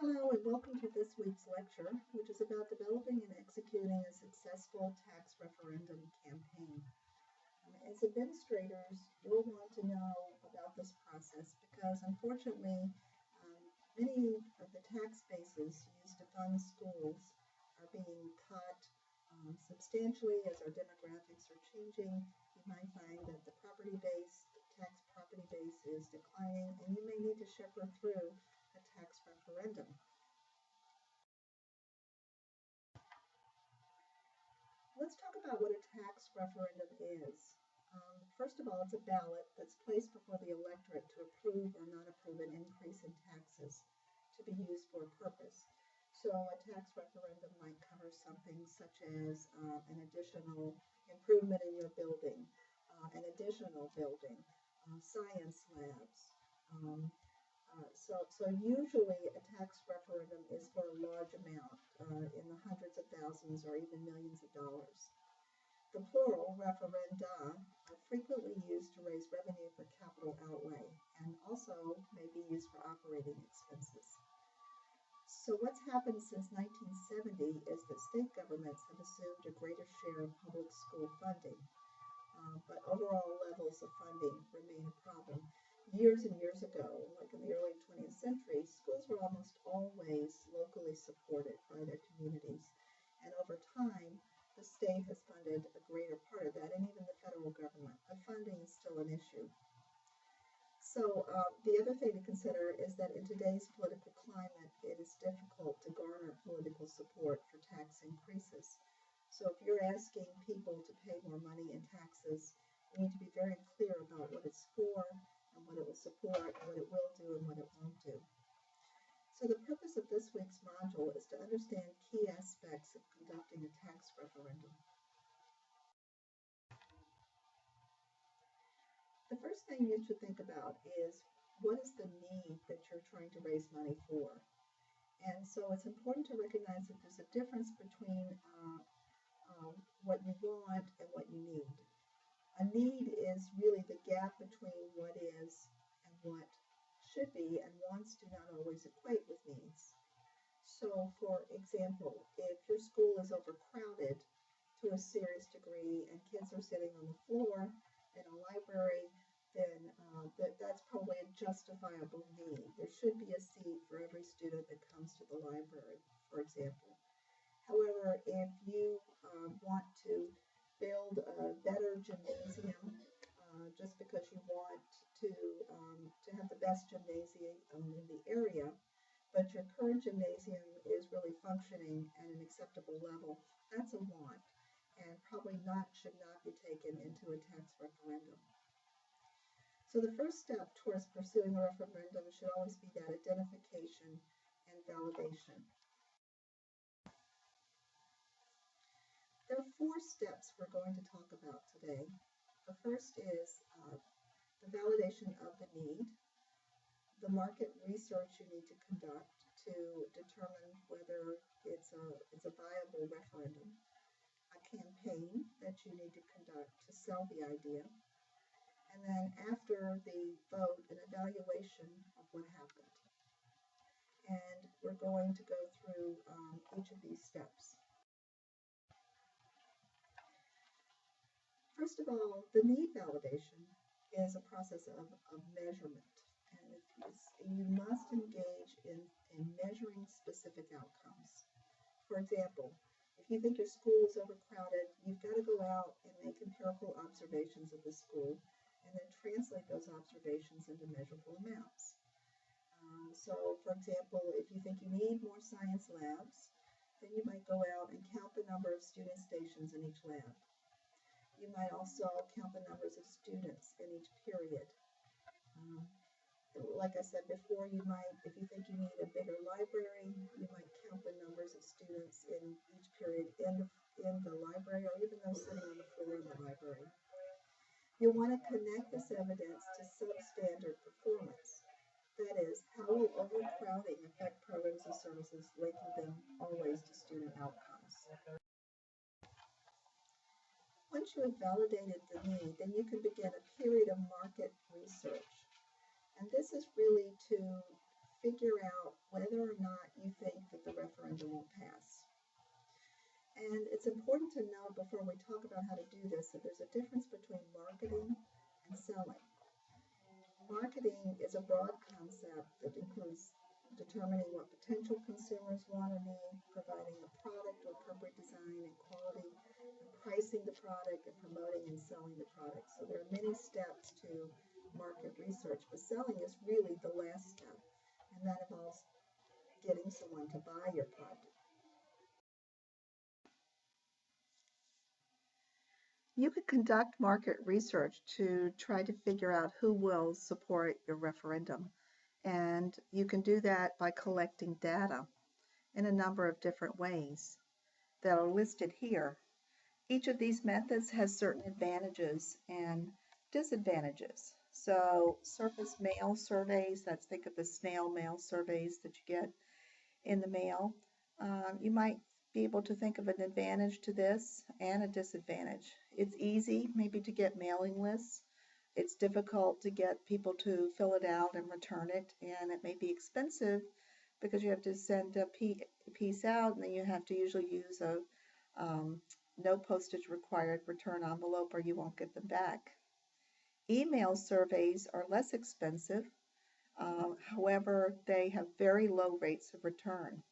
Hello and welcome to this week's lecture, which is about developing and executing a successful tax referendum campaign. As administrators, you'll want to know about this process because unfortunately, many of the tax bases used to fund schools are being cut substantially as our demographics are changing. You might find that the tax property base is declining, and you may need to shepherd through a tax referendum. Let's talk about what a tax referendum is. First of all, it's a ballot that's placed before the electorate to approve or not approve an increase in taxes to be used for a purpose. So a tax referendum might cover something such as an additional improvement in your building, an additional building, science labs, so usually a tax referendum is for a large amount, in the hundreds of thousands or even millions of dollars. The plural, referenda, are frequently used to raise revenue for capital outlay and also may be used for operating expenses. So what's happened since 1970 is that state governments have assumed a greater share of public school funding, but overall levels of funding remain a problem. Years and years ago, like in the early 20th century, schools were almost always locally supported by their communities. And over time, the state has funded a greater part of that, and even the federal government. But funding is still an issue. So the other thing to consider is that in today's political climate, it is difficult to garner political support for tax increases. So if you're asking people to pay more money in taxes, you need to be very clear about what it's for and what it will support, what it will do, and what it won't do. So the purpose of this week's module is to understand key aspects of conducting a tax referendum. The first thing you should think about is what is the need that you're trying to raise money for? And so it's important to recognize that there's a difference between what you want and what you need. A need is really the gap between what is and what should be, and wants do not always equate with needs. So, for example, if your school is overcrowded to a serious degree and kids are sitting on the floor in a library, then that's probably a justifiable need. There should be a seat for every student that comes to the library, for example. However, if you want to build a better gymnasium just because you want to have the best gymnasium in the area, but your current gymnasium is really functioning at an acceptable level, that's a want and probably should not be taken into a tax referendum. So the first step towards pursuing a referendum should always be that identification and validation. There are 4 steps we're going to talk about today. The first is the validation of the need, the market research you need to conduct to determine whether it's a viable referendum, a campaign that you need to conduct to sell the idea, and then after the vote, an evaluation of what happened. And we're going to go through each of these steps. First of all, the need validation is a process of measurement. And you must engage in measuring specific outcomes. For example, if you think your school is overcrowded, you've got to go out and make empirical observations of the school and then translate those observations into measurable amounts. So, for example, if you think you need more science labs, then you might go out and count the number of student stations in each lab. You might also count the numbers of students in each period. Like I said before, if you think you need a bigger library, you might count the numbers of students in each period in the library, or even those sitting on the floor in the library. You'll want to connect this evidence to substandard performance. That is, how will overcrowding affect programs and services, linking them always to student outcomes? Once you have validated the need, then you can begin a period of market research. And this is really to figure out whether or not you think that the referendum will pass. And it's important to know before we talk about how to do this that there's a difference between marketing and selling. Marketing is a broad concept that includes determining what potential consumers want or need, providing a product or appropriate design and quality, and pricing the product, and promoting and selling the product. So there are many steps to market research, but selling is really the last step, and that involves getting someone to buy your product. You could conduct market research to try to figure out who will support your referendum. And you can do that by collecting data in a number of different ways that are listed here. Each of these methods has certain advantages and disadvantages. So surface mail surveys, that's think of the snail mail surveys that you get in the mail. You might be able to think of an advantage to this and a disadvantage. It's easy maybe to get mailing lists. It's difficult to get people to fill it out and return it, and it may be expensive because you have to send a piece out, and then you have to usually use a no postage required return envelope or you won't get them back. Email surveys are less expensive. However, they have very low rates of return.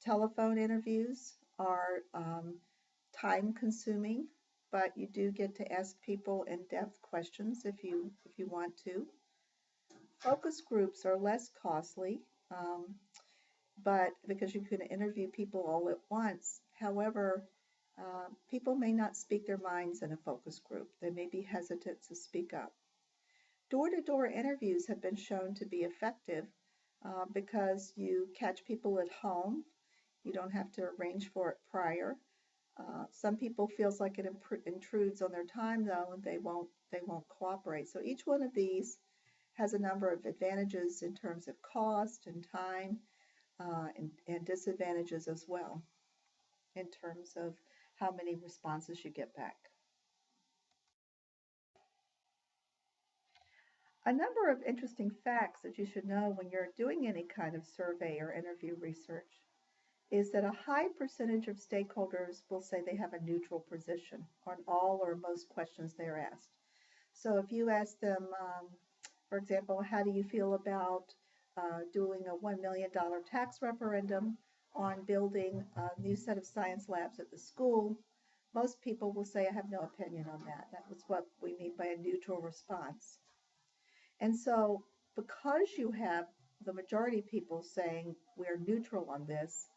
Telephone interviews are time consuming, but you do get to ask people in-depth questions if you want to. Focus groups are less costly, but because you can interview people all at once. However, people may not speak their minds in a focus group. They may be hesitant to speak up. Door-to-door interviews have been shown to be effective because you catch people at home. You don't have to arrange for it prior. Some people feels like it intrudes on their time though, and they won't cooperate. So each one of these has a number of advantages in terms of cost and time, and disadvantages as well in terms of how many responses you get back. A number of interesting facts that you should know when you're doing any kind of survey or interview research is that a high percentage of stakeholders will say they have a neutral position on all or most questions they're asked. So if you ask them, for example, how do you feel about doing a $1 million tax referendum on building a new set of science labs at the school, most people will say, I have no opinion on that. That was what we mean by a neutral response. And so because you have the majority of people saying we're neutral on this,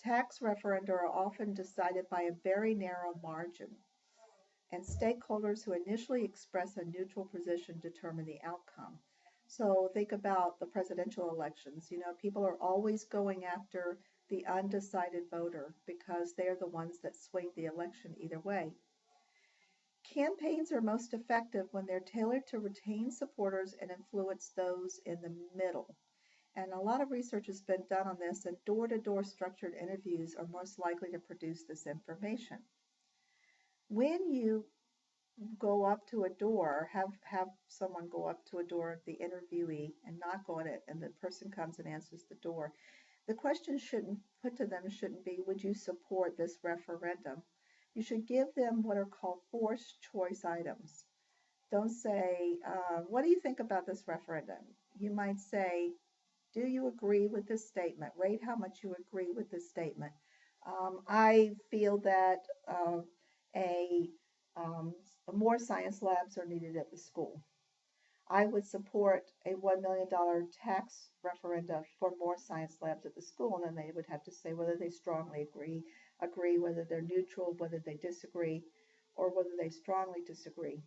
tax referenda are often decided by a very narrow margin, and stakeholders who initially express a neutral position determine the outcome. So think about the presidential elections. You know, people are always going after the undecided voter because they're the ones that swing the election either way. Campaigns are most effective when they're tailored to retain supporters and influence those in the middle. And a lot of research has been done on this, and door-to-door structured interviews are most likely to produce this information. When you go up to a door, have someone go up to a door of the interviewee and knock on it, and the person comes and answers the door. The question put to them shouldn't be, would you support this referendum? You should give them what are called forced choice items. Don't say, what do you think about this referendum? You might say, do you agree with this statement? Rate how much you agree with this statement. I feel that more science labs are needed at the school. I would support a $1 million tax referendum for more science labs at the school, and then they would have to say whether they strongly agree, whether they're neutral, whether they disagree, or whether they strongly disagree.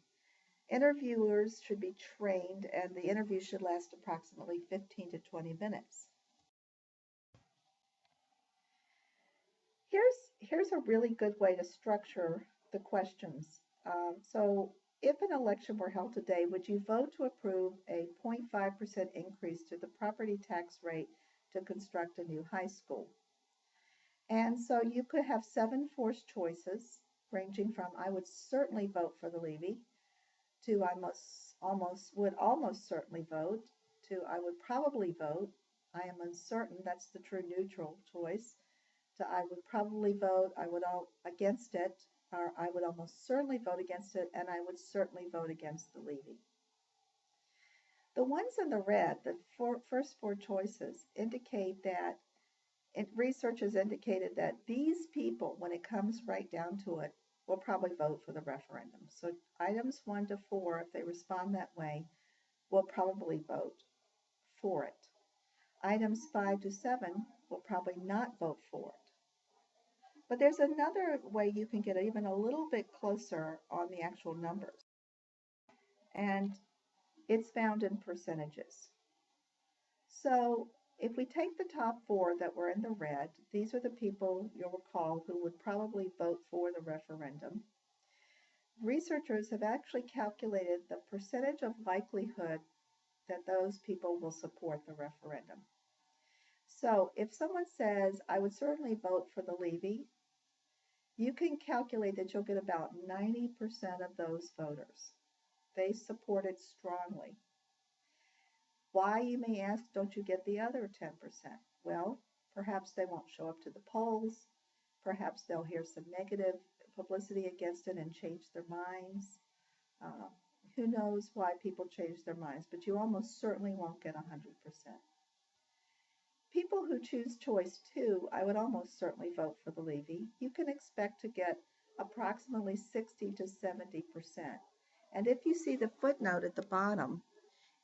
Interviewers should be trained, and the interview should last approximately 15 to 20 minutes. Here's a really good way to structure the questions. So if an election were held today, would you vote to approve a 0.5% increase to the property tax rate to construct a new high school? And so you could have 7 forced choices, ranging from I would certainly vote for the levy to I would almost certainly vote to I would probably vote I am uncertain. That's the true neutral choice. So I would probably vote, I would all against it, or I would almost certainly vote against it, and I would certainly vote against the levy. The ones in the red, the first four choices, indicate that research has indicated that these people, when it comes right down to it, will probably vote for the referendum. So items 1 to 4, if they respond that way, will probably vote for it. Items 5 to 7 will probably not vote for it. But there's another way you can get even a little bit closer on the actual numbers, and it's found in percentages. So if we take the top 4 that were in the red, these are the people you'll recall who would probably vote for the referendum. Researchers have actually calculated the percentage of likelihood that those people will support the referendum. So if someone says, I would certainly vote for the levy, you can calculate that you'll get about 90% of those voters. They support it strongly. Why, you may ask, don't you get the other 10%? Well, perhaps they won't show up to the polls. Perhaps they'll hear some negative publicity against it and change their minds. Who knows why people change their minds, but you almost certainly won't get 100%. People who choose choice 2, I would almost certainly vote for the levy. You can expect to get approximately 60 to 70%. And if you see the footnote at the bottom,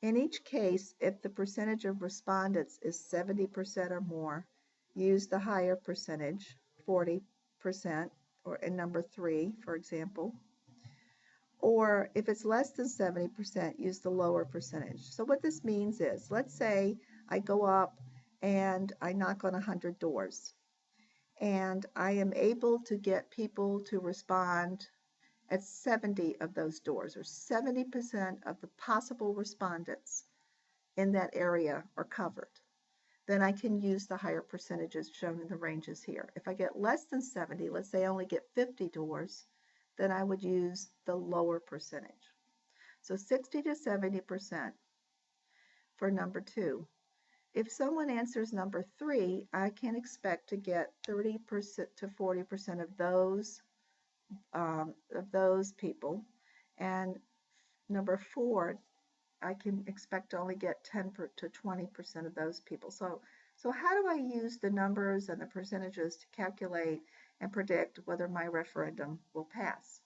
in each case, if the percentage of respondents is 70% or more, use the higher percentage, 40%, or in number 3, for example. Or if it's less than 70%, use the lower percentage. So what this means is, let's say I go up and I knock on 100 doors, and I am able to get people to respond at 70 of those doors, or 70% of the possible respondents in that area are covered. Then I can use the higher percentages shown in the ranges here. If I get less than 70, let's say I only get 50 doors, then I would use the lower percentage. So 60 to 70% for number 2. If someone answers number 3, I can expect to get 30% to 40% of those people. And number 4, I can expect to only get 10 to 20% of those people. So how do I use the numbers and the percentages to calculate and predict whether my referendum will pass?